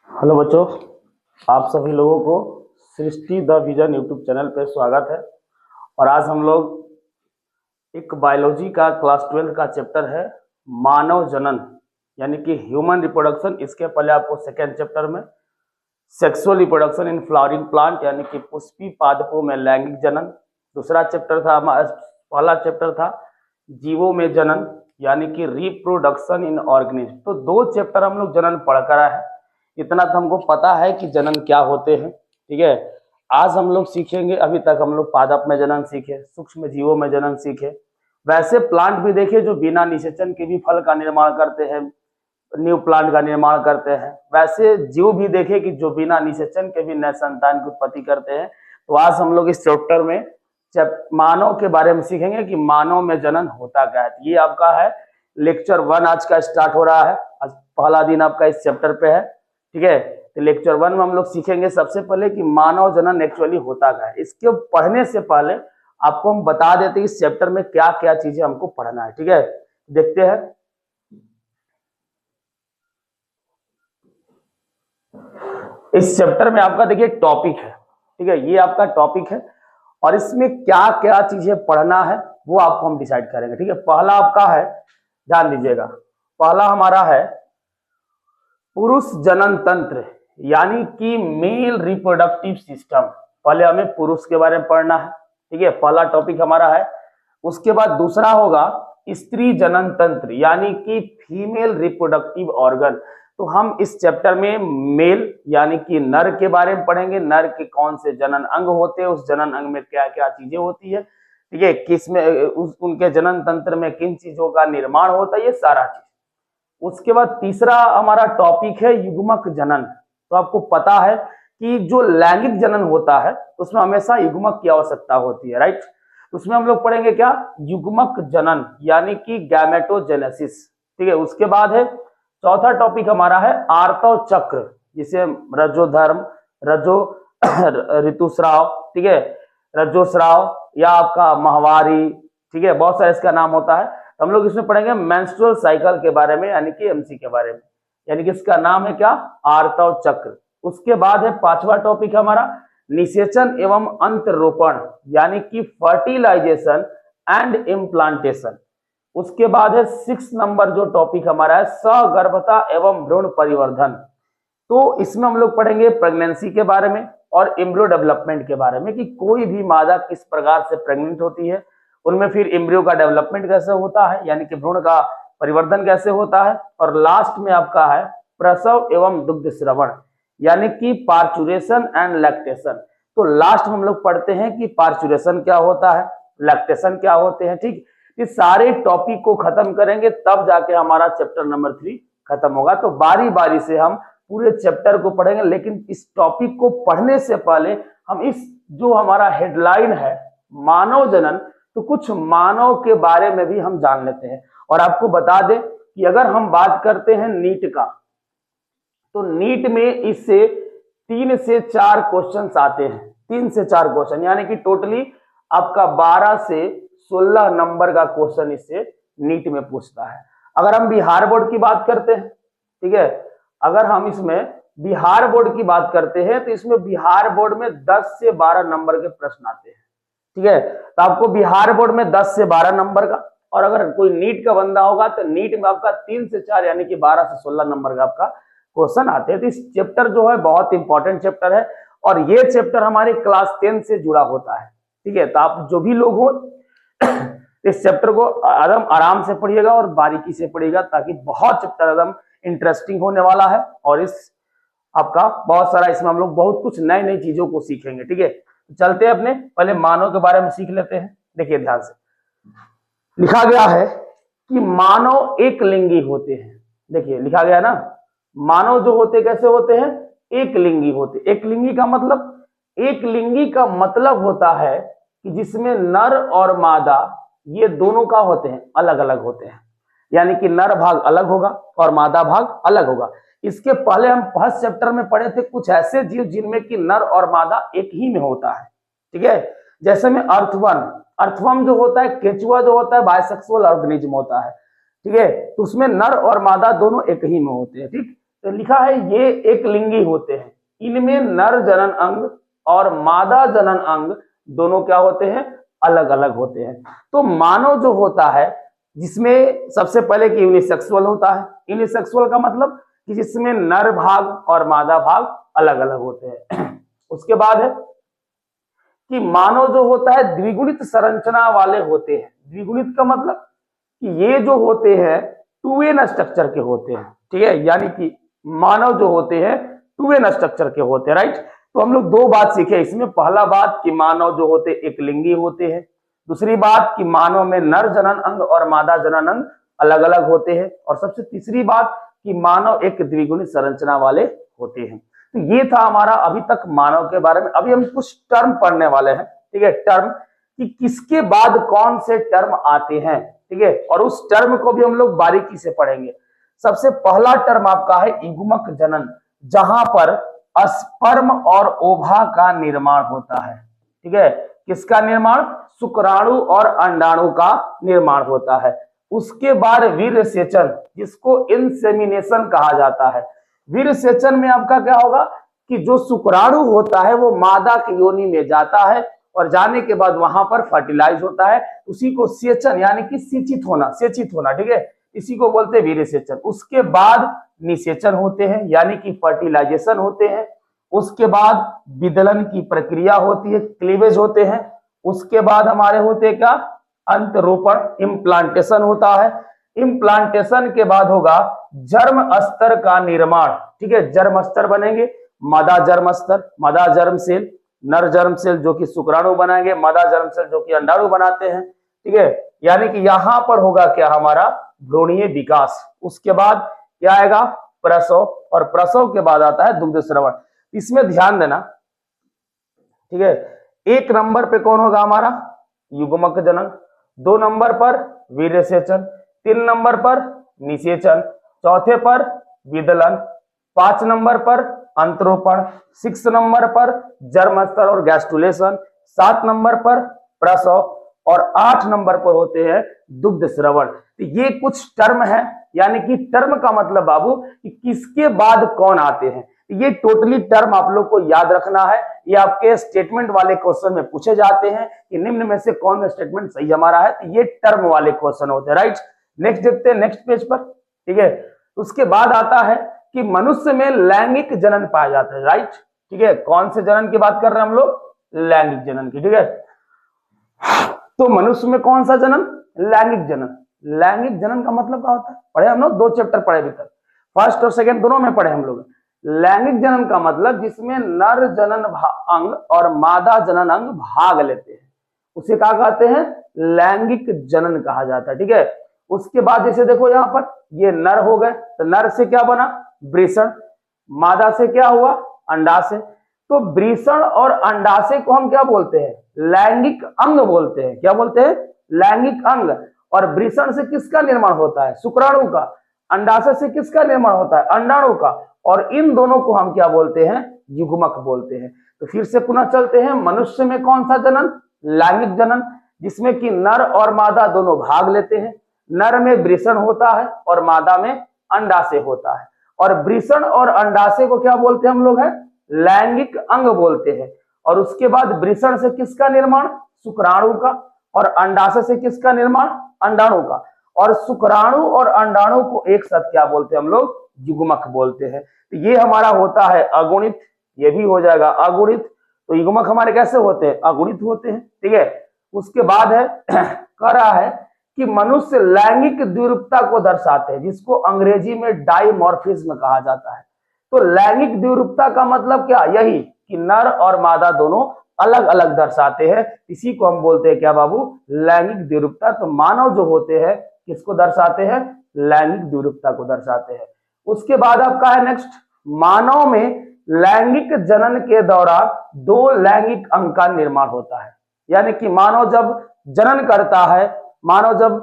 Hello बच्चों, आप सभी लोगों को सृष्टि द विजन यूट्यूब चैनल पे स्वागत है। और आज हम लोग एक बायोलॉजी का क्लास 12 का चैप्टर है मानव जनन यानी कि ह्यूमन रिप्रोडक्शन। इसके पहले आपको सेकेंड चैप्टर में sexual reproduction in flowering plant यानी कि पुष्पी पादपों में लैंगिक जनन, दूसरा चैप्टर था पहला चैप्टर था जीवों में जनन यानी कि रिप्रोडक्शन इन ऑर्गेनिज्म। तो दो चैप्टर हम लोग जनन पढ़ कर आए हैं। इतना तो हमको पता है कि जनन क्या होते हैं, ठीक है। आज हम लोग सीखेंगे, अभी तक हम लोग पादप में जनन सीखे, सूक्ष्म जीवों में जनन सीखे, वैसे प्लांट भी देखे जो बिना निषेचन के भी फल का निर्माण करते हैं, न्यू प्लांट का निर्माण करते हैं। वैसे जीव भी देखे कि जो बिना निषेचन के भी नए संतान की उत्पत्ति करते हैं। तो आज हम लोग इस चैप्टर में मानव के बारे में सीखेंगे कि मानव में जनन होता क्या है। ये आपका है लेक्चर 1 आज का स्टार्ट हो रहा है। आज पहला दिन आपका इस चैप्टर पे है, ठीक है। तो लेक्चर 1 में हम लोग सीखेंगे सबसे पहले कि मानव जनन एक्चुअली होता क्या है। इसके पढ़ने से पहले आपको हम बता देते हैं इस चैप्टर में क्या क्या चीजें हमको पढ़ना है, ठीक है। देखते हैं। इस चैप्टर में आपका देखिए टॉपिक है, ठीक है। ये आपका टॉपिक है और इसमें क्या क्या चीजें पढ़ना है वो आपको हम डिसाइड करेंगे, ठीक है। पहला आपका है, ध्यान दीजिएगा, पहला हमारा है पुरुष जनन तंत्र यानी कि मेल रिप्रोडक्टिव सिस्टम। पहले हमें पुरुष के बारे में पढ़ना है, ठीक है, पहला टॉपिक हमारा है। उसके बाद दूसरा होगा स्त्री जनन तंत्र यानी कि फीमेल रिप्रोडक्टिव ऑर्गन। तो हम इस चैप्टर में मेल यानी कि नर के बारे में पढ़ेंगे, नर के कौन से जनन अंग होते हैं, उस जनन अंग में क्या क्या चीजें होती है, ठीक है, किस में उनके जनन तंत्र में किन चीजों का निर्माण होता है, ये सारा चीज। उसके बाद तीसरा हमारा टॉपिक है युग्मक जनन। तो आपको पता है कि जो लैंगिक जनन होता है उसमें हमेशा युग्मक की आवश्यकता होती है, राइट। उसमें हम लोग पढ़ेंगे क्या, युग्मक जनन यानी कि गैमेटोजेनेसिस, ठीक है। उसके बाद है चौथा टॉपिक हमारा है आर्तव चक्र, जिसे रजोधर्म, रजो ऋतुस्राव, ठीक है, रजोस्राव या आपका माहवारी, ठीक है, बहुत सारा इसका नाम होता है। हम लोग इसमें पढ़ेंगे मेंस्ट्रुअल साइकिल के बारे में यानी कि एमसी के बारे में, यानी कि इसका नाम है क्या, आर्तव चक्र। उसके बाद है पांचवा टॉपिक हमारा निषेचन एवं अंतरोपण यानी कि फर्टिलाइजेशन एंड इम्प्लांटेशन। उसके बाद है 6 नंबर जो टॉपिक हमारा है सगर्भता एवं भ्रूण परिवर्धन। तो इसमें हम लोग पढ़ेंगे प्रेगनेंसी के बारे में और एम्ब्रियो डेवलपमेंट के बारे में कि कोई भी मादा किस प्रकार से प्रेग्नेंट होती है, उनमें फिर एम्ब्रियो का डेवलपमेंट कैसे होता है यानी कि भ्रूण का परिवर्धन कैसे होता है। और लास्ट में आपका है प्रसव एवं दुग्ध श्रवण यानी कि पार्चुरेशन एंड लैक्टेशन। तो लास्ट में हम लोग पढ़ते हैं कि पार्चुरेशन क्या होता है, लैक्टेशन क्या होते हैं, ठीक। इस सारे टॉपिक को खत्म करेंगे तब जाके हमारा चैप्टर नंबर 3 खत्म होगा। तो बारी बारी से हम पूरे चैप्टर को पढ़ेंगे, लेकिन इस टॉपिक को पढ़ने से पहले हम इस जो हमारा हेडलाइन है मानव जनन, तो कुछ मानव के बारे में भी हम जान लेते हैं। और आपको बता दें कि अगर हम बात करते हैं नीट का, तो नीट में इससे 3 से 4 क्वेश्चन आते हैं, 3 से 4 क्वेश्चन, यानी कि टोटली आपका 12 से 16 नंबर का क्वेश्चन इससे नीट में पूछता है। अगर हम बिहार बोर्ड की बात करते हैं, ठीक है, अगर हम इसमें बिहार बोर्ड की बात करते हैं तो इसमें बिहार बोर्ड में 10 से 12 नंबर के प्रश्न आते हैं, ठीक है। तो आपको बिहार बोर्ड में 10 से 12 नंबर का, और अगर कोई नीट का बंदा होगा तो नीट में आपका 3 से 4 यानी कि 12 से 16 नंबर का आपका क्वेश्चन आते हैं। तो इस चैप्टर जो है बहुत इंपॉर्टेंट चैप्टर है और ये चैप्टर हमारे क्लास 10 से जुड़ा होता है, ठीक है। तो आप जो भी लोग हो इस चैप्टर को एकदम आराम से पढ़िएगा और बारीकी से पढ़िएगा, ताकि बहुत चैप्टर एकदम इंटरेस्टिंग होने वाला है। और इस आपका बहुत सारा इसमें हम लोग बहुत कुछ नई नई चीजों को सीखेंगे, ठीक है। तो चलते हैं अपने पहले मानव के बारे में सीख लेते हैं। देखिए ध्यान से लिखा गया है कि मानव एक लिंगी होते हैं। देखिए लिखा गया ना, मानव जो होते कैसे होते हैं, एक लिंगी होते। एक लिंगी का मतलब, एक लिंगी का मतलब होता है कि जिसमें नर और मादा ये दोनों का होते हैं, अलग अलग होते हैं, यानी कि नर भाग अलग होगा और मादा भाग अलग होगा। इसके पहले हम फर्स्ट चैप्टर में पढ़े थे कुछ ऐसे जीव जिनमें कि नर और मादा एक ही में होता है, ठीक है। जैसे में अर्थवर्म, अर्थवर्म जो होता है, केचुआ जो होता है बाइसेक्सुअल ऑर्गेनिज्म होता है, ठीक है। तो उसमें नर और मादा दोनों एक ही में होते हैं, ठीक। लिखा है ये एक लिंगी होते हैं, इनमें नर जनन अंग और मादा जनन अंग दोनों क्या होते हैं, अलग अलग होते हैं। तो मानव जो होता है जिसमें सबसे पहले कि यूनिसेक्सुअल होता है। यूनिसेक्सुअल का मतलब कि जिसमें नर भाग और मादा भाग अलग अलग होते हैं। उसके बाद है कि मानव जो होता है द्विगुणित संरचना वाले होते हैं। द्विगुणित का मतलब कि ये जो होते हैं 2n स्ट्रक्चर के होते हैं, ठीक है, यानी कि मानव जो होते हैं 2n स्ट्रक्चर के होते हैं, राइट। तो हम लोग दो बात सीखे इसमें। पहला बात कि मानव जो होते एक लिंगी होते हैं, दूसरी बात कि मानव में नर जनन अंग और मादा जनन अंग अलग अलग होते हैं, और सबसे तीसरी बात कि मानव एक द्विगुणित संरचना वाले होते हैं। तो ये था हमारा अभी तक मानव के बारे में। अभी हम कुछ टर्म पढ़ने वाले हैं, ठीक है, टर्म कि किसके बाद कौन से टर्म आते हैं, ठीक है, और उस टर्म को भी हम लोग बारीकी से पढ़ेंगे। सबसे पहला टर्म आपका है युग्मक जनन, जहां पर स्पर्म और ओवा का निर्माण होता है, ठीक है। किसका निर्माण, शुक्राणु और अंडाणु का निर्माण होता है। उसके बाद वीर्य सेचन, जिसको इंसेमिनेशन कहा जाता है। वीर्य सेचन में आपका क्या होगा कि जो शुक्राणु होता है वो मादा की योनि में जाता है और जाने के बाद वहां पर फर्टिलाइज होता है, उसी को सेचन यानी कि सेचित होना, ठीक है, इसी को बोलते हैं वीर्य सेचन। उसके बाद निषेचन होते हैं यानी कि फर्टिलाइजेशन होते हैं। उसके बाद विदलन की प्रक्रिया होती है, क्लीवेज होते हैं। उसके बाद हमारे होते हैं क्या, अंतरोपण, इम्प्लांटेशन होता है। इम्प्लांटेशन के बाद होगा जर्म स्तर का निर्माण, ठीक है, जर्म स्तर बनेंगे, मादा जर्म स्तर, मादा जर्म सेल, नर जर्म सेल जो कि शुक्राणु बनाएंगे, मादा जर्म सेल जो कि अंडाणु बनाते हैं, ठीक है। यानी कि यहां पर होगा क्या, हमारा भ्रूणीय विकास। उसके बाद क्या आएगा, प्रसव, और प्रसव के बाद आता है दुग्ध स्रवण। इसमें ध्यान देना, ठीक है। एक नंबर पे कौन होगा हमारा, युग्मक जनन, 2 नंबर पर वीर्य सेचन, 3 नंबर पर निषेचन, चौथे पर विदलन, 5 नंबर पर अंतरोपण, 6 नंबर पर जर्म स्तर और गैस्ट्रुलेशन, 7 नंबर पर प्रसव, और 8 नंबर पर होते हैं दुग्ध स्रवण। तो ये कुछ टर्म है, यानी कि टर्म का मतलब बाबू कि किसके बाद कौन आते हैं। ये टोटली टर्म आप लोग को याद रखना है। ये आपके स्टेटमेंट वाले क्वेश्चन में पूछे जाते हैं कि निम्न में से कौन सा स्टेटमेंट सही हमारा है, तो ये टर्म वाले क्वेश्चन होते हैं, राइट। नेक्स्ट देखते हैं, नेक्स्ट पेज पर, ठीक है। उसके बाद आता है कि मनुष्य में लैंगिक जनन पाया जाता है, राइट, ठीक है। कौन से जनन की बात कर रहे हैं हम लोग, लैंगिक जनन की, ठीक है। तो मनुष्य में कौन सा जनन, लैंगिक जनन। लैंगिक जनन का मतलब क्या होता है, पढ़े हम लोग, 2 चैप्टर पढ़े अभी तक, फर्स्ट और सेकंड दोनों में पढ़े हम लोग। लैंगिक जनन का मतलब जिसमें नर जनन अंग और मादा जनन अंग भाग लेते हैं, उसे क्या कहते हैं, लैंगिक जनन कहा जाता है, ठीक है। उसके बाद जैसे देखो यहाँ पर ये नर हो गए, तो नर से क्या बना, वृषण, मादा से क्या हुआ, अंडाशय। तो वृषण और अंडाशय को हम क्या बोलते हैं, लैंगिक अंग बोलते हैं। क्या बोलते हैं, लैंगिक अंग। और वृषण से किसका निर्माण होता है, शुक्राणु का। अंडाशय से किसका निर्माण होता है, अंडाणु का। और इन दोनों को हम क्या बोलते हैं, युग्मक बोलते हैं। तो फिर से पुनः चलते हैं, मनुष्य में कौन सा जनन, लैंगिक जनन, जिसमें कि नर और मादा दोनों भाग लेते हैं। नर में वृषण होता है और मादा में अंडाशय होता है। और वृषण और अंडाशय को क्या बोलते हैं हम लोग, है लैंगिक अंग बोलते हैं। और उसके बाद वृषण से किसका निर्माण, शुक्राणु का। और अंडाशय से किसका निर्माण, अंडाणु का। और शुक्राणु और अंडाणु को एक साथ क्या बोलते हैं हम लोग, युग्मक बोलते हैं। तो ये हमारा होता है अगुणित, ये भी हो जाएगा अगुणित। तो युग्मक हमारे कैसे होते हैं, अगुणित होते हैं, ठीक है। उसके बाद है कह रहा है कि मनुष्य लैंगिक द्विरूपता को दर्शाते हैं, जिसको अंग्रेजी में डाइमॉर्फिज्म कहा जाता है। तो लैंगिक द्विरूपता का मतलब क्या, यही कि नर और मादा दोनों अलग अलग दर्शाते हैं, इसी को हम बोलते हैं क्या बाबू, लैंगिक द्विरूपता। तो मानव जो होते हैं किसको दर्शाते हैं, लैंगिक द्विरूपता को दर्शाते हैं। उसके बाद आपका है नेक्स्ट, मानव में लैंगिक जनन के दौरान 2 लैंगिक अंग का निर्माण होता है। यानी कि मानव जब जनन करता है, मानव जब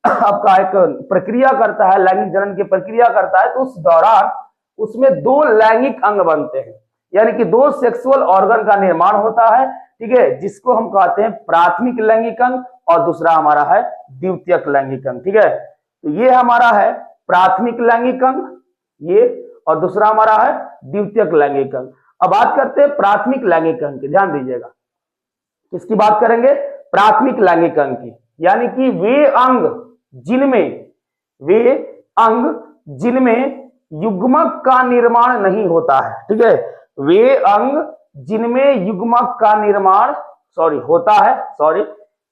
आपका एक प्रक्रिया करता है, लैंगिक जनन की प्रक्रिया करता है, तो उस दौरान उसमें 2 लैंगिक अंग बनते हैं, यानी कि 2 सेक्सुअल ऑर्गन का निर्माण होता है, ठीक है, जिसको हम कहते हैं प्राथमिक लैंगिक अंग और दूसरा हमारा है द्वितीयक लैंगिक अंग, ठीक है। तो ये हमारा है प्राथमिक लैंगिक अंग, ये, और दूसरा हमारा है द्वितीयक लैंगिक अंग। अब बात करते हैं प्राथमिक लैंगिक अंग की, ध्यान दीजिएगा। किसकी बात करेंगे? प्राथमिक लैंगिक अंग की, यानी कि वे अंग जिनमें युग्मक का निर्माण नहीं होता है। ठीक है, वे अंग जिनमें युग्मक का निर्माण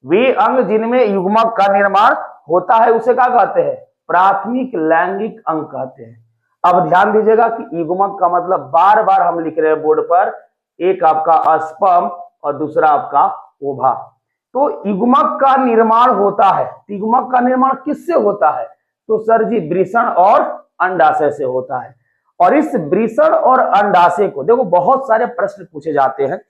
वे अंग जिनमें युग्मक का निर्माण होता है उसे क्या कहते हैं? प्राथमिक लैंगिक अंग कहते हैं। अब ध्यान दीजिएगा कि युग्मक का मतलब बार बार हम लिख रहे हैं बोर्ड पर, एक आपका स्पर्म और दूसरा आपका ओवा। तो युग्मक का निर्माण होता है। युग्मक का निर्माण किससे होता है? तो सर जी वृषण और अंडाशय से होता है। और इस वृषण और अंडाशय को देखो, बहुत सारे प्रश्न पूछे जाते हैं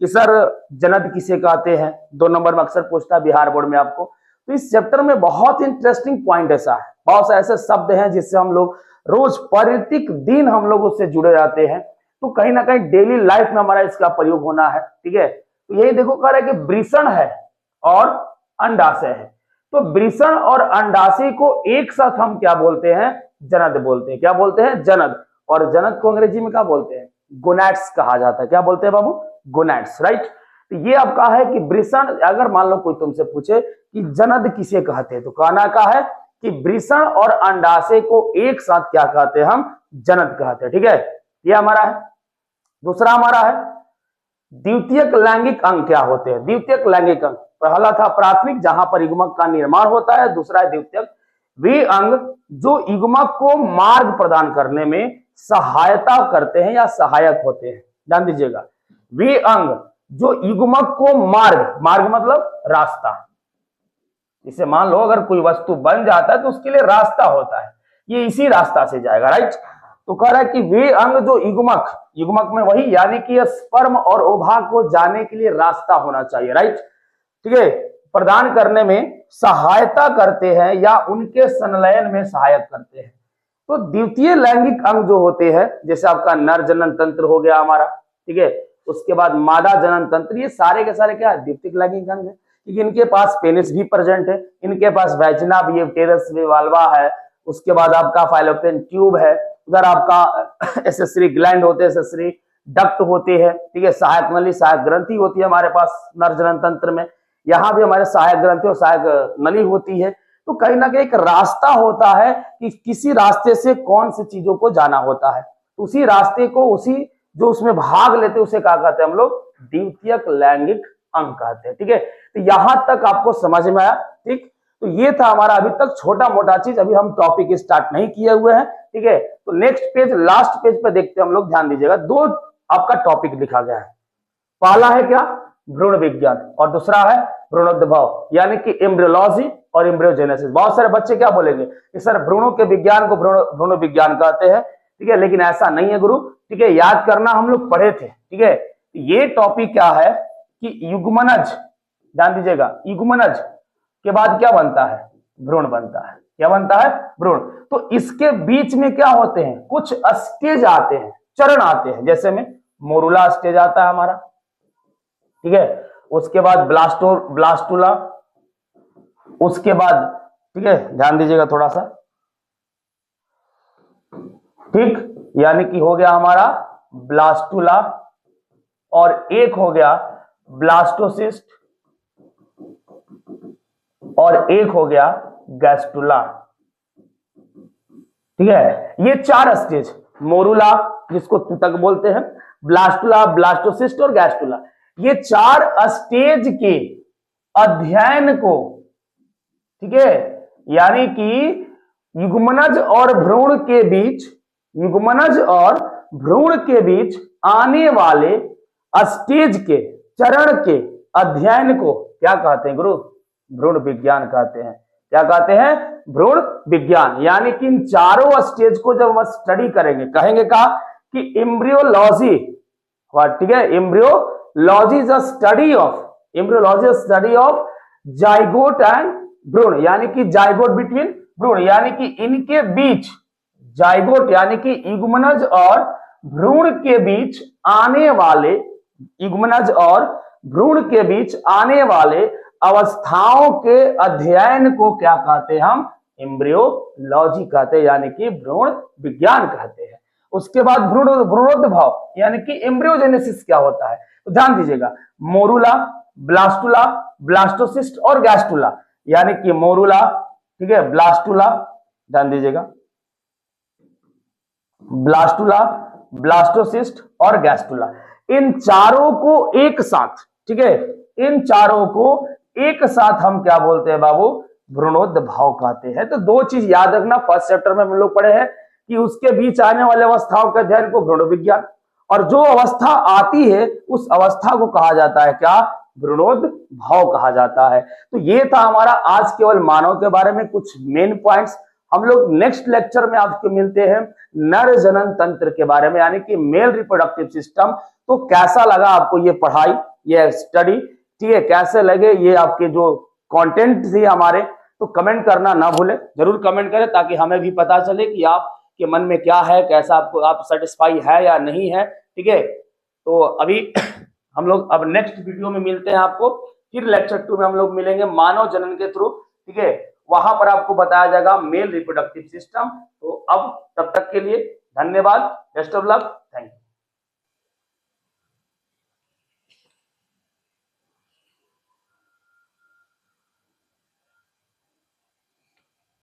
कि सर जनद किसे कहते हैं, 2 नंबर में अक्सर पूछता है बिहार बोर्ड में आपको। तो इस चैप्टर में बहुत इंटरेस्टिंग पॉइंट ऐसा है, बहुत सारे ऐसे शब्द हैं जिससे हम लोग रोज प्रत्येक दिन हम लोग उससे जुड़े जाते हैं, तो कहीं ना कहीं डेली लाइफ में हमारा इसका प्रयोग होना है। ठीक है, तो यही देखो कह रहा है कि वृषण है और अंडाशय है। तो वृषण और अंडाशय को एक साथ हम क्या बोलते हैं? जनद बोलते हैं। क्या बोलते हैं? जनद। और जनद को अंग्रेजी में क्या बोलते हैं? गोनैड्स कहा जाता है। क्या बोलते हैं बाबू? Gonads, right. तो ये आपका है कि वृषण, अगर मान लो कोई तुमसे पूछे कि जनद किसे कहते हैं, तो कहना का है कि वृषण और अंडाशय को एक साथ क्या कहते हैं? हम जनद कहते हैं। ठीक है, ये हमारा है। दूसरा हमारा है द्वितीयक लैंगिक अंग क्या होते हैं? द्वितीयक लैंगिक अंग, पहला था प्राथमिक जहां पर युग्मक का निर्माण होता है, दूसरा है द्वितीयक। वे अंग जो युग्मक को मार्ग प्रदान करने में सहायता करते हैं या सहायक होते हैं। ध्यान दीजिएगा, वे अंग जो युग्मक को मार्ग मतलब रास्ता, इसे मान लो अगर कोई वस्तु बन जाता है तो उसके लिए रास्ता होता है, ये इसी रास्ता से जाएगा, राइट। तो कह रहा है कि वे अंग जो युग्मक में वही, यानी कि स्पर्म और ओवा को जाने के लिए रास्ता होना चाहिए, राइट। ठीक है, प्रदान करने में सहायता करते हैं या उनके संलयन में सहायक करते हैं। तो द्वितीय लैंगिक अंग जो होते हैं, जैसे आपका नर जनन तंत्र हो गया हमारा, ठीक है, उसके बाद मादा जनन तंत्र, ये सारे के सारे क्या है? द्वितीय लैंगिक अंग है, क्योंकि इनके पास पेनिस भी प्रेजेंट है, इनके पास वैजिना भी है, टेरस भी, वाल्वा है, उसके बाद आपका फाइलोपियन ट्यूब है, उधर आपका एसेसरी ग्लैंड होते हैं, एसेसरी डक्ट होते हैं, ठीक है, सहायक नली, सहायक ग्रंथि होती है हमारे पास नर जनन तंत्र में, यहाँ भी हमारे सहायक ग्रंथि और सहायक नली होती है। तो कहीं ना कहीं एक रास्ता होता है कि किसी रास्ते से कौन सी चीजों को जाना होता है, उसी रास्ते को, उसी जो उसमें भाग लेते उसे क्या कहते हैं हम लोग? द्वितीयक लैंगिक अंग कहते हैं। ठीक है, तो यहां तक आपको समझ में आया? ठीक, तो ये था हमारा अभी तक छोटा मोटा चीज, अभी हम टॉपिक स्टार्ट नहीं किए हुए हैं। ठीक है, तो नेक्स्ट पेज, लास्ट पेज पे देखते हैं हम लोग, ध्यान दीजिएगा। 2 आपका टॉपिक लिखा गया है, पहला है क्या? भ्रूण विज्ञान, और दूसरा है भ्रूणोद्भव, यानी कि एम्ब्रियोलॉजी और एम्ब्रियोजेनेसिस। बहुत सारे बच्चे क्या बोलेंगे कि सर भ्रूणों के विज्ञान को भ्रूण विज्ञान कहते हैं, ठीक है, लेकिन ऐसा नहीं है गुरु। ठीक है, याद करना, हम लोग पढ़े थे। ठीक है, ये टॉपिक क्या है कि युग्मनज, ध्यान दीजिएगा, युग्मनज के बाद क्या बनता है? भ्रूण बनता है। क्या बनता है? भ्रूण। तो इसके बीच में क्या होते हैं? कुछ स्टेज आते हैं, चरण आते हैं, जैसे में मोरुला स्टेज आता है हमारा, ठीक है, उसके बाद ब्लास्टुला, उसके बाद, ठीक है, ध्यान दीजिएगा थोड़ा सा, ठीक, यानी कि हो गया हमारा ब्लास्टुला, और एक हो गया ब्लास्टोसिस्ट, और एक हो गया गैस्टुला। ठीक है, ये 4 स्टेज, मोरुला जिसको तुतक बोलते हैं, ब्लास्टुला, ब्लास्टोसिस्ट और गैस्टुला, ये 4 स्टेज के अध्ययन को, ठीक है, यानी कि युग्मनज और भ्रूण के बीच, युग्मनज और भ्रूण के बीच आने वाले स्टेज के, चरण के अध्ययन को क्या कहते हैं गुरु? भ्रूण विज्ञान कहते हैं। क्या कहते हैं? भ्रूण विज्ञान। यानी कि इन चारों स्टेज को जब हम स्टडी करेंगे, कहेंगे कहा कि एम्ब्रियोलॉजी, ठीक है, embryology is a study of zygote and भ्रूण, यानी कि जाइगोट बिटवीन भ्रूण, यानी कि इनके बीच, जाइगोट यानी कि युग्मनज और भ्रूण के बीच आने वाले, युग्मनज और भ्रूण के बीच आने वाले अवस्थाओं के अध्ययन को क्या कहते हैं? हम एम्ब्रियोलॉजी कहते हैं, यानी कि भ्रूण विज्ञान कहते हैं। उसके बाद भ्रूणोद्भव भाव यानी कि एम्ब्रियोजेनेसिस क्या होता है, तो ध्यान दीजिएगा, मोरूला, ब्लास्टुला, ब्लास्टोसिस्ट और गैस्टुला, यानी कि मोरूला, ठीक है, ब्लास्टुला, ध्यान दीजिएगा, ब्लास्टुला, ब्लास्टोसिस्ट और गैस्टुला, इन चारों को एक साथ, ठीक है, इन चारों को एक साथ हम क्या बोलते हैं बाबू, भ्रूणोद्भव कहते हैं। तो दो चीज याद रखना, फर्स्ट चैप्टर में हम लोग पढ़े हैं कि उसके बीच आने वाले अवस्थाओं के अध्ययन को भ्रूण विज्ञान, और जो अवस्था आती है उस अवस्था को कहा जाता है क्या, भ्रूणोद्भव कहा जाता है। तो ये था हमारा आज केवल मानव के बारे में कुछ मेन पॉइंट्स। हम लोग नेक्स्ट लेक्चर में आपको मिलते हैं नर जनन तंत्र के बारे में, यानी कि मेल रिप्रोडक्टिव सिस्टम। तो कैसा लगा आपको ये पढ़ाई, ये स्टडी, ठीक है, कैसे लगे ये आपके जो कंटेंट थे हमारे, तो कमेंट करना ना भूले, जरूर कमेंट करें ताकि हमें भी पता चले कि आपके मन में क्या है, कैसा आपको आप सेटिस्फाई है या नहीं है, ठीक है। तो अभी हम लोग अब नेक्स्ट वीडियो में मिलते हैं आपको, फिर लेक्चर 2 में हम लोग मिलेंगे मानव जनन के थ्रू, ठीक है, वहां पर आपको बताया जाएगा मेल रिप्रोडक्टिव सिस्टम। तो अब तब तक के लिए धन्यवाद, best of luck, thank you.